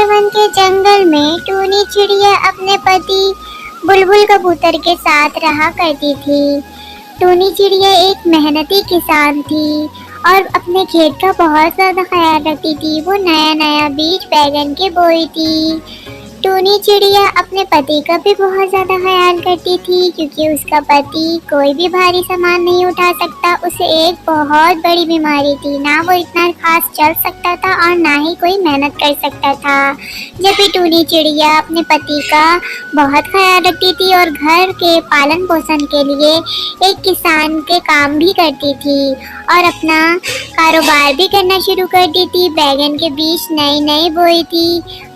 One के जंगल में टूनी चिड़िया अपने पति बुलबुल कबूतर के साथ रहा करती थी। टूनी चिड़िया एक मेहनती किसान थी और अपने खेत का बहुत ज़्यादा ख्याल रखती थी। वो नया नया बीज बैगन के बोई थी। टूनी चिड़िया अपने पति का भी बहुत ज़्यादा ख्याल करती थी, क्योंकि उसका पति कोई भी भारी सामान नहीं उठा सकता। उसे एक बहुत बड़ी बीमारी थी, ना वो इतना खास चल सकता था और ना ही कोई मेहनत कर सकता था। जब भी टूनी चिड़िया अपने पति का बहुत ख्याल रखती थी और घर के पालन पोषण के लिए एक किसान के काम भी करती थी और अपना कारोबार भी करना शुरू कर दी थी। बैगन के बीज नए नए बोई थी।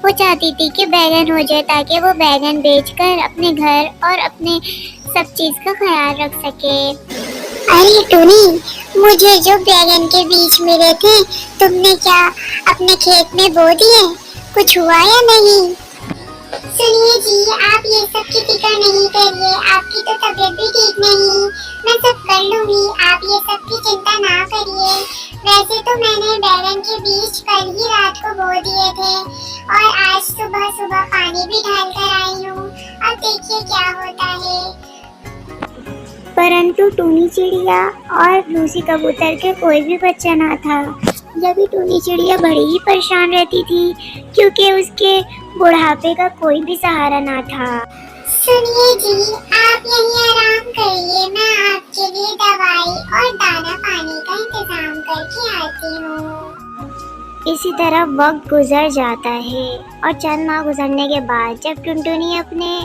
वो चाहती थी कि बैगन हो जाए ताकि वो बैगन बेचकर अपने घर और अपने सब चीज़ का ख्याल रख सके। अरे टूनी, मुझे जो बैगन के बीज मिले थे, तुमने क्या अपने खेत में बो दिए? कुछ हुआ या नहीं? सुनिए जी, आप ये सब की फिक्र नहीं करिए। आपकी तो तबीयत भी ठीक नहीं, मैं सब कर लूंगी। आप ये सब की चिंता ना करिए। वैसे तो मैंने बैगन के बीज कल ही रात को बो दिए थे और आज सुबह सुबह पानी भी डाल कर आई हूँ। अब देखिए क्या होता है। परंतु टूनी चिड़िया और लूसी कबूतर के कोई भी बच्चा ना था। जब भी टूनी चिड़िया बड़ी ही परेशान रहती थी, क्योंकि उसके बुढ़ापे का कोई भी सहारा ना था। सुनिए जी, आप यहीं आराम करिए। मैं आपके लिए दवाई और दाना पानी का इंतजाम करके आती हूँ। इसी तरह वक्त गुजर जाता है और चंद माह गुजरने के बाद जब टुनटुनी अपने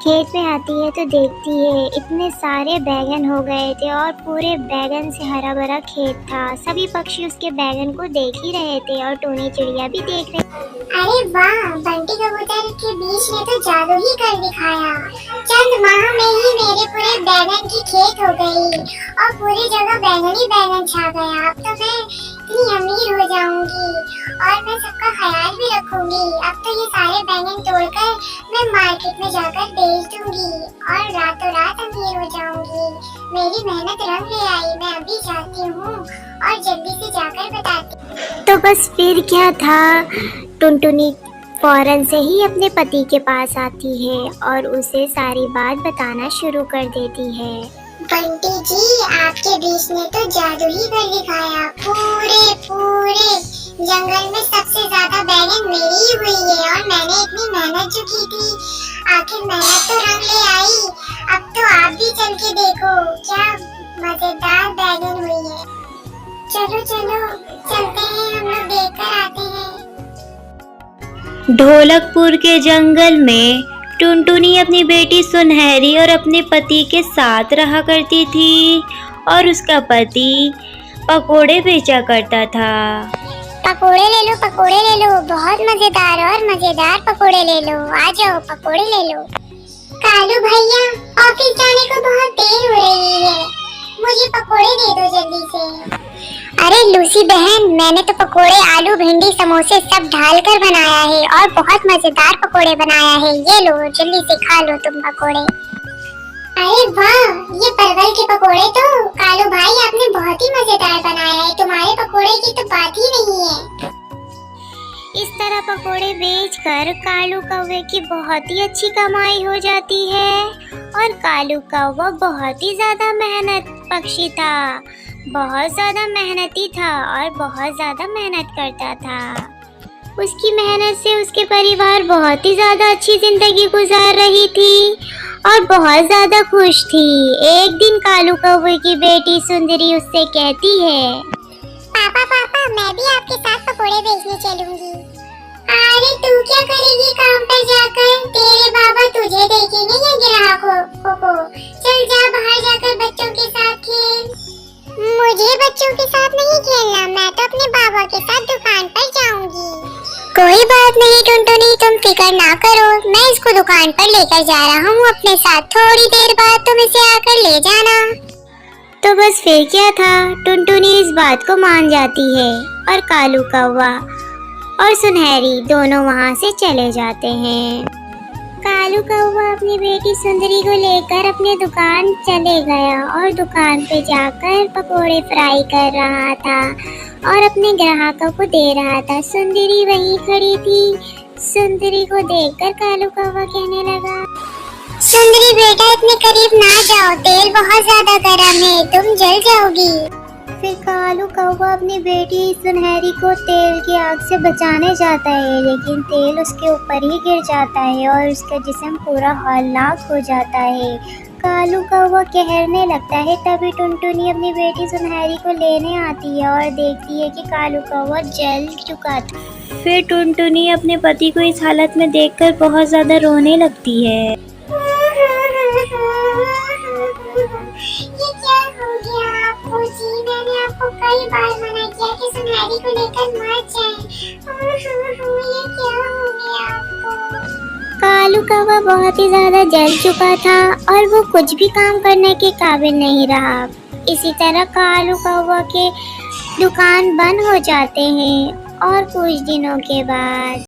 खेत में आती है तो देखती है इतने सारे बैगन हो गए थे और पूरे बैगन से हरा भरा खेत था। सभी पक्षी उसके बैगन को देख ही रहे थे और टूनी चिड़िया भी देख रही। अरे वाह, बंटी कबूतर के बीच ने तो जादू ही कर दिखाया। चंद माह में ही मेरे पूरे बैगन की खेत हो गई और पूरी जगह बैगन ही बैगन छा गया। अब तो मैं इतनी अमीर हो जाऊंगी और मैं सबका ख्याल भी रखूंगी। अब तो ये सारे बैगन तोड़कर मैं मार्केट में जाकर बेच दूंगी और रातों रात अमीर हो जाऊंगी। मेरी मेहनत रंग ले आई। मैं अभी जाती हूँ और जल्दी से जाकर बताती। तो बस फिर क्या था, टुनटुनी फौरन से ही अपने पति के पास आती है और उसे सारी बात बताना शुरू कर देती है। बंटी जी, आपके बीच ने तो जादू ही कर दिखाया। पूरे जंगल में सबसे ज्यादा बैगन मेरी ही हुई है और मैंने इतनी मेहनत जो की थी, आखिर मेहनत तो रंग ले आई। अब तो आप भी चल के देखो क्या मजेदार बैगन हुई है। चलो चलो चलते हैं, हम लोग देख कर आते हैं। ढोलकपुर के जंगल में टुनटुनी अपनी बेटी सुनहरी और अपने पति के साथ रहा करती थी और उसका पति पकोड़े बेचा करता था। पकोड़े ले लो, पकोड़े ले लो, बहुत मजेदार और मजेदार पकोड़े ले लो। आ जाओ, पकोड़े ले लो। कालू भैया, ऑफिस जाने को बहुत देर हो रही है, मुझे पकोड़े दे दो जल्दी से। अरे लूसी बहन, मैंने तो पकोड़े आलू भिंडी समोसे सब डालकर बनाया है और बहुत मजेदार पकोड़े बनाया है। ये लो, जल्दी से खा लो तुम पकोड़े। अरे वाह, ये परवल के पकोड़े तो कालू भाई आपने बहुत ही मजेदार बनाया है। तुम्हारे पकोड़े की तो बात ही नहीं है। इस तरह पकोड़े बेचकर कालू कौवे की बहुत ही अच्छी कमाई हो जाती है और कालू कौवा बहुत ही ज्यादा मेहनत पक्षी था, बहुत ज्यादा मेहनती था और बहुत ज्यादा मेहनत करता था। उसकी मेहनत से उसके परिवार बहुत ही ज्यादा अच्छी जिंदगी गुजार रही थी और बहुत ज्यादा खुश थी। एक दिन कालू कौवे की बेटी सुंदरी उससे कहती है, पापा पापा, मैं भी आपके साथ पकोड़े बेचने चलूंगी। अरे तू क्या करेगी काम पर जाकर? तेरे बाबा तुझे देखेंगे या ग्राहकों को? चल जा बाहर जाकर बच्चों के साथ खेल। मुझे बच्चों के साथ नहीं खेलना, मैं तो अपने बाबा के साथ दुकान पर जाऊंगी। कोई बात नहीं टुनटुनी, तुम फिक्र ना करो, मैं इसको दुकान पर लेकर जा रहा हूँ अपने साथ। थोड़ी देर बाद तुम इसे आकर ले जाना। तो बस फिर क्या था, टुनटुनी इस बात को मान जाती है और कालू कौवा और सुनहरी दोनों वहाँ से चले जाते हैं। कालू कौवा अपनी बेटी सुंदरी को लेकर अपने दुकान चले गया और दुकान पे जाकर पकोड़े फ्राई कर रहा था और अपने ग्राहकों को दे रहा था। सुंदरी वहीं खड़ी थी सुंदरी को देखकर कालू कौवा कहने लगा, सुंदरी बेटा इतने करीब ना जाओ, तेल बहुत ज्यादा गर्म है, तुम जल जाओगी। फिर कालू कौवा अपनी बेटी सुनहरी को तेल की आग से बचाने जाता है, लेकिन तेल उसके ऊपर ही गिर जाता है और उसका जिस्म पूरा हौलनाक हो जाता है। कालू कौवा कहरने लगता है। तभी टुनटुनी अपनी बेटी सुनहरी को लेने आती है और देखती है कि कालू कौवा जल चुका था। फिर टुनटुनी अपने पति को इस हालत में देखकर बहुत ज्यादा रोने लगती है। ये क्या हो गया आपको जी? मैंने आपको कई बार मना किया कि सुनहरी को लेकर मत जाएं। ये क्या हो गया आपको? कालू कौवा बहुत ही ज्यादा जल चुका था और वो कुछ भी काम करने के काबिल नहीं रहा। इसी तरह कालू कौवा के दुकान बंद हो जाते हैं और कुछ दिनों के बाद